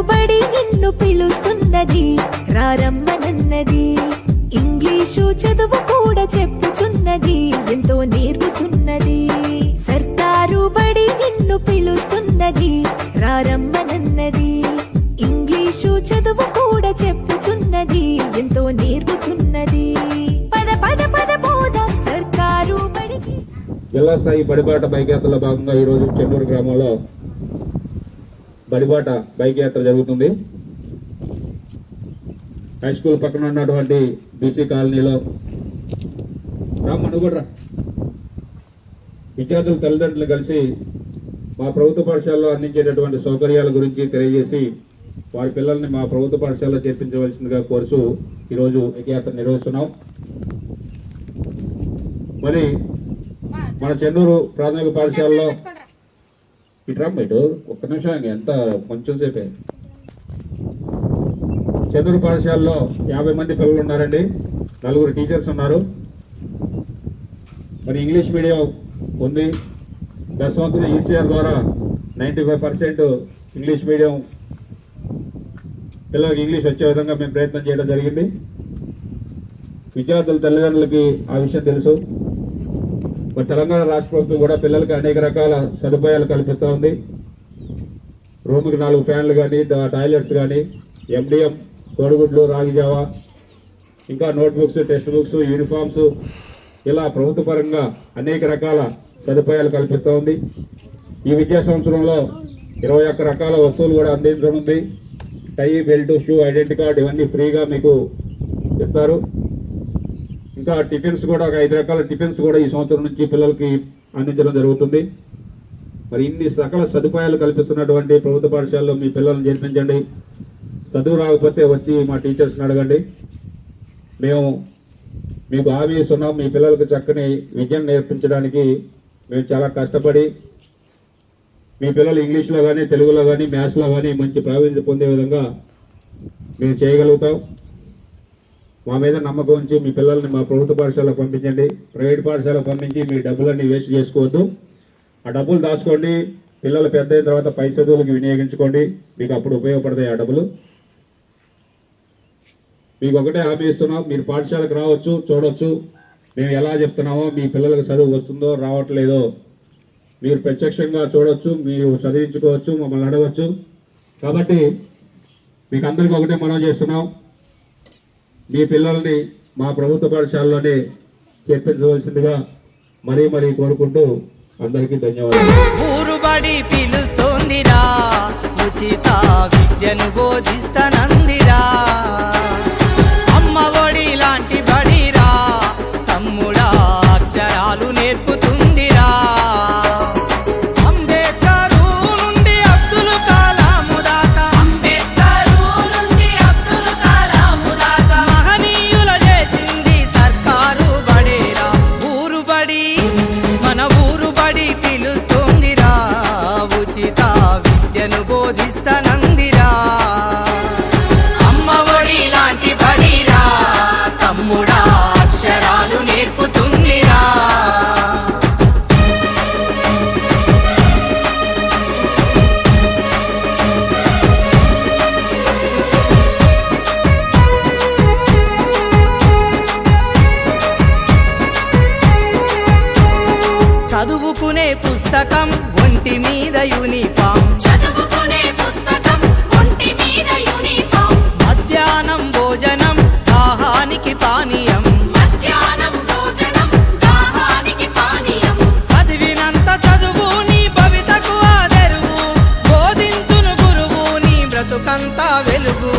బడి నిన్ను పిలుస్తున్నది, రారమ్మనన్నది. ఇంగ్లీషు చదువు కూడా చెప్పుచున్నది, ఎంతో నేర్పుతున్నది. సర్కారు బడి నిన్ను పిలుస్తున్నది, రారమ్మనన్నది. ఇంగ్లీషు చదువు కూడా చెప్పుచున్నది, ఎంతో నేర్పుతున్నది. పద పద పద పోదాం సర్కారు బడికి. జిల్లా స్థాయి బడిబాట బైక్ యాత్రలో భాగంగా ఈరోజు చెన్నూరు గ్రామంలో బడిబాట బైక్ యాత్ర జరుగుతుంది. హై స్కూల్ పక్కన ఉన్నటువంటి బీసీ కాలనీలో కూడా విద్యార్థుల తల్లిదండ్రులు కలిసి మా ప్రభుత్వ పాఠశాలలో అందించేటటువంటి సౌకర్యాల గురించి తెలియజేసి వారి పిల్లల్ని మా ప్రభుత్వ పాఠశాలలో చేర్పించవలసిందిగా కోరుతూ ఈరోజు బైక్ యాత్ర నిర్వహిస్తున్నాం. మరి మన చెన్నూరు ప్రాథమిక పాఠశాలలో ఇటు ఒక్క నిమిషం ఎంత కొంచెం సేపే చెన్నూరు పాఠశాలలో 50 మంది పిల్లలు ఉన్నారండి, 4 టీచర్స్ ఉన్నారు. మరి ఇంగ్లీష్ మీడియం ఉంది. దశవంతుల ఈసీఆర్ ద్వారా 95% ఇంగ్లీష్ మీడియం పిల్లలకి ఇంగ్లీష్ వచ్చే విధంగా మేము ప్రయత్నం చేయడం జరిగింది. విద్యార్థుల తల్లిదండ్రులకి ఆ విషయం తెలుసు. మరి తెలంగాణ రాష్ట్ర ప్రభుత్వం కూడా పిల్లలకి అనేక రకాల సదుపాయాలు కల్పిస్తూ ఉంది. రూమ్కి 4 ఫ్యాన్లు కానీ, టాయిలెట్స్ కానీ, ఎండిఎం, కోడిగుడ్లు, రాగి జావా, ఇంకా నోట్బుక్స్, టెక్స్ట్ బుక్స్, యూనిఫామ్స్, ఇలా ప్రభుత్వ పరంగా అనేక రకాల సదుపాయాలు కల్పిస్తూ ఉంది. ఈ విద్యా సంవత్సరంలో 21 రకాల వస్తువులు కూడా అందించనుంది. టై, బెల్ట్, షూ, ఐడెంటిటీ కార్డు ఇవన్నీ ఫ్రీగా మీకు ఇస్తారు. ఇంకా టిఫిన్స్ కూడా ఒక 5 రకాల టిఫిన్స్ కూడా ఈ సంవత్సరం నుంచి పిల్లలకి అందించడం జరుగుతుంది. మరి ఇన్ని సకల సదుపాయాలు కల్పిస్తున్నటువంటి ప్రభుత్వ పాఠశాలలో మీ పిల్లలను చేర్పించండి. చదువు రాకపోతే వచ్చి మా టీచర్స్ని అడగండి. మేము మీకు హామీ ఇస్తున్నాం. మీ పిల్లలకు చక్కని విద్యను నేర్పించడానికి మేము చాలా కష్టపడి మీ పిల్లలు ఇంగ్లీష్లో కానీ, తెలుగులో కానీ, మ్యాథ్స్లో కానీ మంచి ప్రావీణ్యత పొందే విధంగా మేము చేయగలుగుతాం. మా మీద నమ్మకం ఉంచి మీ పిల్లల్ని మా ప్రభుత్వ పాఠశాలకు పంపించండి. ప్రైవేట్ పాఠశాలకు పంపించి మీ డబ్బులన్నీ వేస్ట్ చేసుకోవద్దు. ఆ డబ్బులు దాచుకోండి. పిల్లలు పెద్ద అయిన తర్వాత పై చదువులకు వినియోగించుకోండి. మీకు అప్పుడు ఉపయోగపడతాయి ఆ డబ్బులు. మీకు ఒకటే హామీ ఇస్తున్నాం, మీరు పాఠశాలకు రావచ్చు, చూడవచ్చు. మేము ఎలా చెప్తున్నామో మీ పిల్లలకు చదువు వస్తుందో రావట్లేదో మీరు ప్రత్యక్షంగా చూడవచ్చు, మీరు చదివించుకోవచ్చు, మమ్మల్ని అడగవచ్చు. కాబట్టి మీకు అందరికీ ఒకటే మనం చేస్తున్నాం, మీ పిల్లల్ని మా ప్రభుత్వ పాఠశాలలోనే చేర్పించవలసిందిగా మరీ మరీ కోరుకుంటూ అందరికీ ధన్యవాదాలు. ఊరుబడి పిలుస్తోందిరా, ఉచిత విద్యను బోధిస్తానందిరా. అమ్మ ఒడి లాంటి బడిరా, తమ్ముడా అక్షరాలు నేర్పుతుందిరా. అంబేద్కరు నుండి అబ్దుల్ కలాము దాకా, మహనీయుల చేసింది సర్కారు బడిరా. ఊరుబడి మన ఊరుబడి పిలుస్తోందిరా, ఉచిత విద్యను బోధిస్తానందిరా. అమ్మ ఒడి లాంటి బడిరా, తమ్ముడా అక్షరాలు నేర్పుతుందిరా. చదువుకునే పుస్తకం, ఒంటి మీద యూనిఫామ్. మధ్యాహ్నం భోజనం, దాహానికి పానీయం. చదివినంత చదువు నీ భవితకు ఆదరువు, బోధించును గురువు నీ బ్రతుకంతా వెలుగు.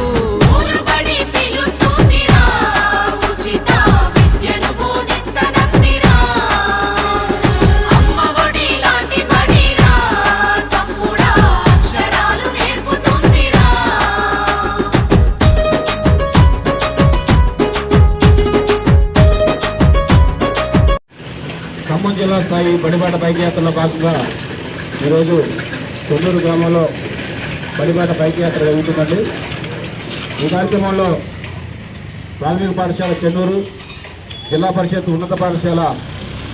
ఖమ్మం జిల్లా స్థాయి బడిబాట బైక్ యాత్రలో భాగంగా ఈరోజు చెన్నూరు గ్రామంలో బడిబాట బైక్ యాత్ర జరుగుతుందండి. ఈ కార్యక్రమంలో ప్రాథమిక పాఠశాల చెన్నూరు, జిల్లా పరిషత్ ఉన్నత పాఠశాల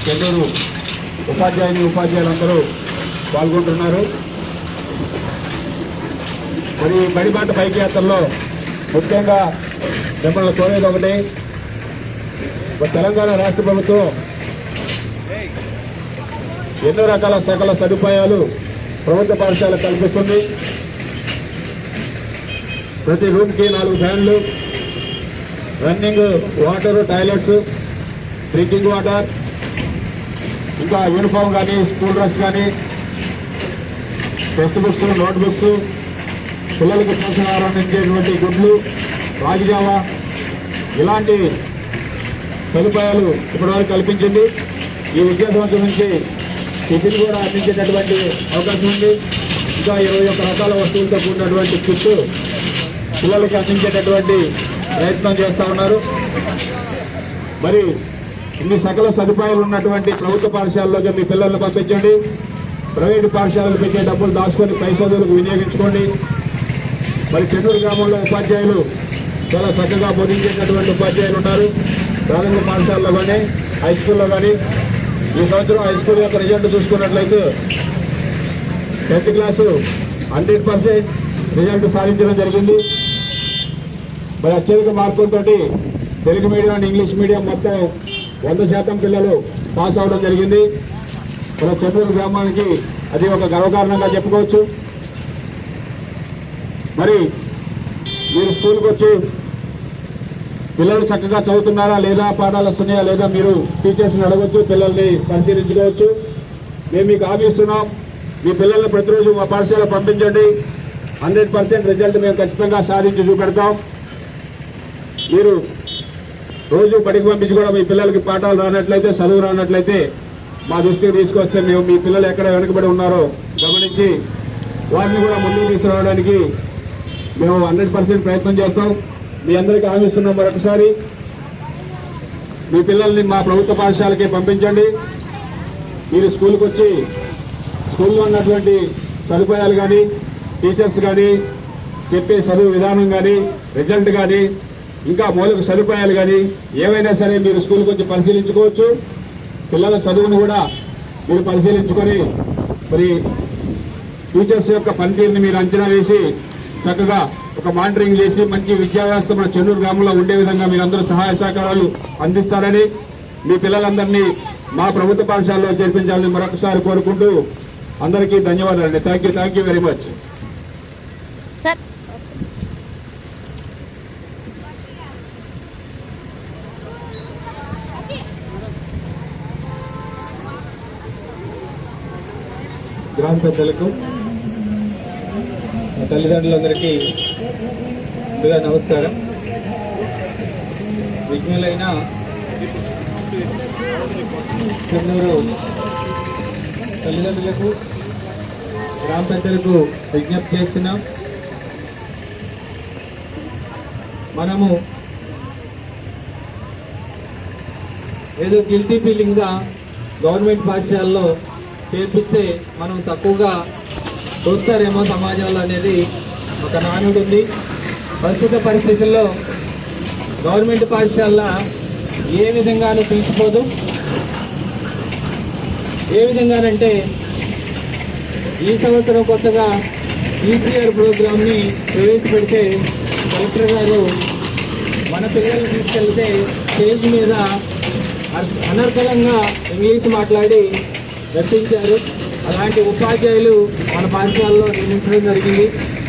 చెన్నూరు ఉపాధ్యాయులందరూ పాల్గొంటున్నారు. మరి బడిబాట బైక్ యాత్రలో ముఖ్యంగా మిమ్మల్ని కోరేది ఒకటి, తెలంగాణ రాష్ట్ర ప్రభుత్వం ఎన్నో రకాల సకల సదుపాయాలు ప్రభుత్వ పాఠశాలకు కల్పిస్తుంది. ప్రతి రూమ్కి 4 ఫ్యాన్లు, running water, toilets, drinking water, ఇంకా యూనిఫామ్ కానీ, స్కూల్ డ్రెస్ కానీ, టెక్స్ట్ బుక్స్, నోట్ బుక్స్, పిల్లలకి పోషకాహారం అందించేటువంటి గుడ్లు, రాగిజావా, ఇలాంటి సదుపాయాలు ఇప్పటివరకు కల్పించింది. ఈ విద్యా సంవత్సరం నుంచి టిఫిన్ కూడా అందించేటటువంటి అవకాశం ఉంది. ఇంకా 21 రకాల వస్తువులతో కూడినటువంటి కిట్ పిల్లలకి అందించేటటువంటి ప్రయత్నం చేస్తూ ఉన్నారు. మరి ఇన్ని సకల సదుపాయాలు ఉన్నటువంటి ప్రభుత్వ పాఠశాలలోకి మీ పిల్లల్ని పంపించండి. ప్రైవేటు పాఠశాలలు పెట్టే డబ్బులు దాచుకొని పై చదువులకు వినియోగించుకోండి. మరి చెన్నూరు గ్రామంలో ఉపాధ్యాయులు చాలా చక్కగా బోధించేటటువంటి ఉపాధ్యాయులు ఉన్నారు. ప్రాథమిక పాఠశాలలో కానీ, హై స్కూల్లో కానీ. ఈ సంవత్సరం హై స్కూల్ యొక్క రిజల్ట్ చూసుకున్నట్లయితే 10th క్లాసు 100% రిజల్ట్ సాధించడం జరిగింది. మరి అత్యధిక మార్కులతో Telugu medium and English medium మొత్తం 100% పిల్లలు పాస్ అవడం జరిగింది. మన చెన్నూరు గ్రామానికి అది ఒక గర్వకారణంగా చెప్పుకోవచ్చు. మరి మీరు స్కూల్కి వచ్చి పిల్లలు చక్కగా చదువుతున్నారా లేదా, పాఠాలు వస్తున్నాయా లేదా, మీరు టీచర్స్ని అడగవచ్చు, పిల్లల్ని పరిశీలించుకోవచ్చు. మేము మీకు హామీ ఇస్తున్నాం, మీ పిల్లల్ని ప్రతిరోజు మా పాఠశాల పంపించండి. 100% రిజల్ట్ మేము ఖచ్చితంగా సాధించి చూపెడతాం. మీరు రోజు బడికి పంపించి కూడా మీ పిల్లలకి పాఠాలు రానట్లయితే, చదువు రానట్లయితే మా దృష్టికి తీసుకొస్తే మేము మీ పిల్లలు ఎక్కడ వెనుకబడి ఉన్నారో గమనించి వారిని కూడా ముందుకు తీసుకురావడానికి మేము 100% ప్రయత్నం చేస్తాం. మీ అందరికీ హామీ ఇస్తున్నాం. మరొకసారి మీ పిల్లల్ని మా ప్రభుత్వ పాఠశాలకి పంపించండి. మీరు స్కూల్కి వచ్చి స్కూల్లో ఉన్నటువంటి సదుపాయాలు కానీ, టీచర్స్ కానీ, చెప్పే చదువు విధానం కానీ, రిజల్ట్ కానీ, ఇంకా మౌలిక సదుపాయాలు కానీ ఏవైనా సరే మీరు స్కూల్కి వచ్చి పరిశీలించుకోవచ్చు. పిల్లల చదువును కూడా మీరు పరిశీలించుకొని మరి టీచర్స్ యొక్క పనితీరుని మీరు అంచనా వేసి చక్కగా ఒక మానిటరింగ్ చేసి మంచి విద్యా వ్యవస్థ మన చెన్నూరు గ్రామంలో ఉండే విధంగా మీరందరూ సహాయ సహకారాలు అందిస్తారని, మీ పిల్లలందరినీ మా ప్రభుత్వ పాఠశాలలో చేర్పించాలని మరొకసారి కోరుకుంటూ అందరికీ ధన్యవాదాలండి. Thank you very much. గ్రామ పెద్దలకు, తల్లిదండ్రులందరికీ ముందుగా నమస్కారం. విజ్ఞులైన చెన్నూరు తల్లిదండ్రులకు, గ్రామ పెద్దలకు విజ్ఞప్తి చేస్తున్నాం. మనము ఏదో గిల్టీ ఫీలింగ్గా గవర్నమెంట్ పాఠశాలలో చేర్పిస్తే మనం తక్కువగా చూస్తారేమో సమాజంలో అనేది ఒక నానుడు ఉంది. ప్రస్తుత పరిస్థితుల్లో గవర్నమెంట్ పాఠశాల ఏ విధంగానూ తీసుకోదు. ఏ విధంగానంటే ఈ సంవత్సరం కొత్తగా ఈసీఆర్ ప్రోగ్రామ్ని ప్రవేశపెడితే కలెక్టర్ గారు మన పిల్లలు తీసుకెళ్తే స్టేజ్ మీద అనర్గళంగా ఇంగ్లీష్ మాట్లాడి రక్షించారు. అలాంటి ఉపాధ్యాయులు మన పాఠశాలలో నియమించడం జరిగింది.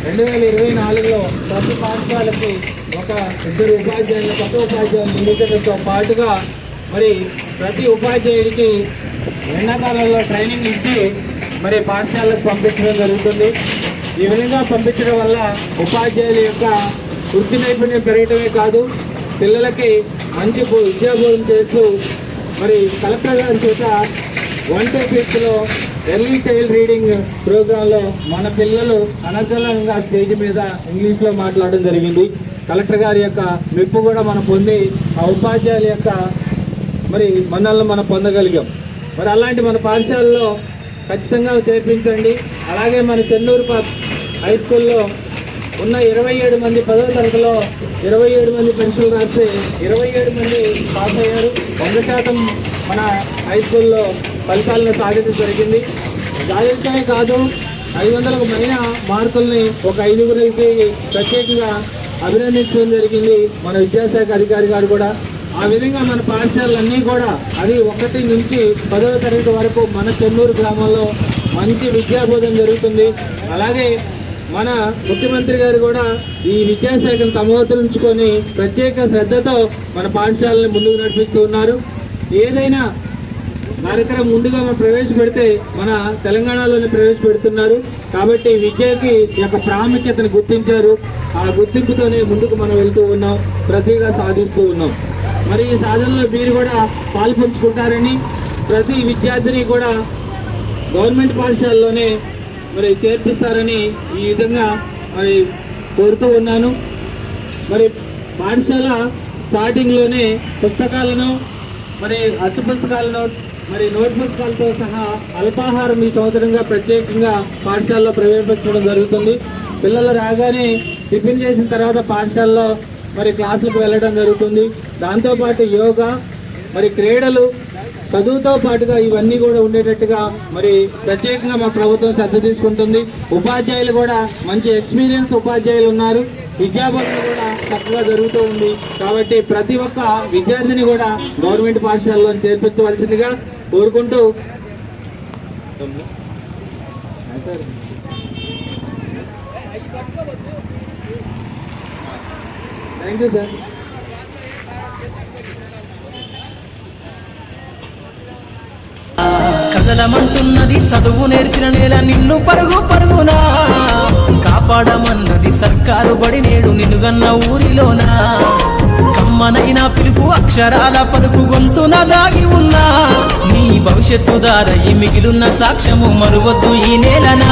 2024లో ప్రతి పాఠశాలకి ఒక 2 ఉపాధ్యాయులు, కొత్త ఉపాధ్యాయులు నియమించడంతో పాటుగా మరి ప్రతి ఉపాధ్యాయుడికి ఎండాకాలంలో ట్రైనింగ్ ఇచ్చి మరి పాఠశాలకు పంపించడం జరుగుతుంది. ఈ విధంగా పంపించడం వల్ల ఉపాధ్యాయుల యొక్క వృత్తి నైపుణ్యం పెరగటమే కాదు, పిల్లలకి మంచి విద్యాబోధన చేస్తూ మరి కలెక్టర్ గారి చేత 1 to 5లో ఎర్లీ చైల్డ్ రీడింగ్ ప్రోగ్రాంలో మన పిల్లలు అనర్గళంగా స్టేజ్ మీద ఇంగ్లీష్లో మాట్లాడడం జరిగింది. కలెక్టర్ గారి యొక్క మెప్పు కూడా మనం పొంది ఆ ఉపాధ్యాయుల యొక్క మరి మన్నలను మనం పొందగలిగాం. మరి అలాంటి మన పాఠశాలలో ఖచ్చితంగా చేర్పించండి. అలాగే మన చెన్నూరు హై స్కూల్లో ఉన్న 27 మంది 10వ తరగతిలో 27 మంది పరీక్షలు రాస్తే 27 మంది పాస్ అయ్యారు. 100% మన హై స్కూల్లో ఫలితాలను సాధించడం జరిగింది. సాధించడమే కాదు, 500కు పైన మార్కుల్ని ఒక 5గురికి ప్రత్యేకంగా అభినందించడం జరిగింది మన విద్యాశాఖ అధికారి గారు కూడా. ఆ విధంగా మన పాఠశాలన్నీ కూడా అది 1 నుంచి 10వ తరగతి వరకు మన చెన్నూరు గ్రామంలో మంచి విద్యాబోధన జరుగుతుంది. అలాగే మన ముఖ్యమంత్రి గారు కూడా ఈ విద్యాశాఖను తమ వద్ద ఉంచుకొని ప్రత్యేక శ్రద్ధతో మన పాఠశాలని ముందుకు నడిపిస్తూ ఉన్నారు. ఏదైనా కార్యక్రమం ముందుగా మనం ప్రవేశపెడితే మన తెలంగాణలోనే ప్రవేశపెడుతున్నారు. కాబట్టి విద్యకి యొక్క ప్రాముఖ్యతను గుర్తించారు. ఆ గుర్తింపుతోనే ముందుకు మనం వెళ్తూ ఉన్నాం, ప్రతిగా సాధిస్తూ ఉన్నాం. మరి ఈ సాధనలో మీరు కూడా పాల్పంచుకుంటారని, ప్రతి విద్యార్థిని కూడా గవర్నమెంట్ పాఠశాలలోనే మరి చేర్పిస్తారని ఈ విధంగా మరి కోరుతూ ఉన్నాను. మరి పాఠశాల స్టార్టింగ్లోనే పుస్తకాలను మరి అచ్చు పుస్తకాలను మరి నోట్ పుస్తకాలతో సహా అల్పాహారం ఈ సంవత్సరంగా ప్రత్యేకంగా పాఠశాలలో ప్రవేశపెట్టడం జరుగుతుంది. పిల్లలు రాగానే టిఫిన్ చేసిన తర్వాత పాఠశాలలో మరి క్లాసులకు వెళ్ళడం జరుగుతుంది. దాంతోపాటు యోగా, మరి క్రీడలు, చదువుతో పాటుగా ఇవన్నీ కూడా ఉండేటట్టుగా మరి ప్రత్యేకంగా మా ప్రభుత్వం శ్రద్ధ తీసుకుంటుంది. ఉపాధ్యాయులు కూడా మంచి ఎక్స్పీరియన్స్ ఉపాధ్యాయులు ఉన్నారు. విద్యాబోధన కూడా చక్కగా జరుగుతూ ఉంది. కాబట్టి ప్రతి ఒక్క విద్యార్థిని కూడా గవర్నమెంట్ పాఠశాలలో చేర్పించవలసిందిగా కోరుకుంటూ థ్యాంక్ యూ సార్. కదలమంటున్నది చదువు నేర్పిన నేల నిన్ను పరుగు పరుగునా కాపాడమన్నది సర్కారు బడి నేడు నిన్నుగన్న ఊరిలోనా కమ్మనైన పిలుపు అక్షరాల పలుకు గొంతున దాగి ఉన్నా నీ భవిష్యత్తు దారయి మిగిలున్న సాక్ష్యము మరువద్దు ఈ నేలనా.